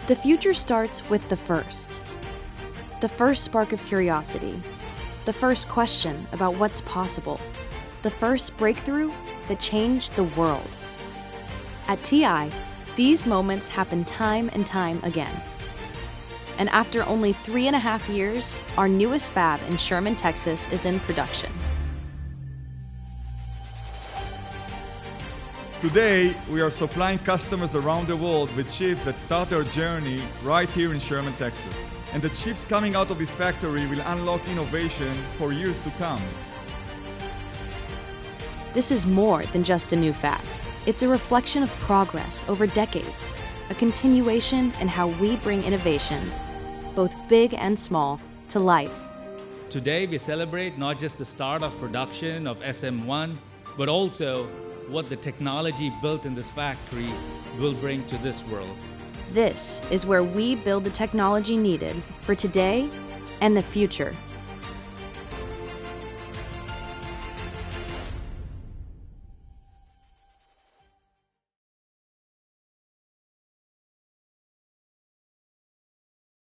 The future starts with the first spark of curiosity, the first question about what's possible, the first breakthrough that changed the world. At TI, these moments happen time and time again. And after only 3.5 years, our newest fab in Sherman, Texas is in production. Today, we are supplying customers around the world with chips that start their journey right here in Sherman, Texas. And the chips coming out of this factory will unlock innovation for years to come. This is more than just a new fab. It's a reflection of progress over decades, a continuation in how we bring innovations, both big and small, to life. Today we celebrate not just the start of production of SM1, but also what the technology built in this factory will bring to this world. This is where we build the technology needed for today and the future.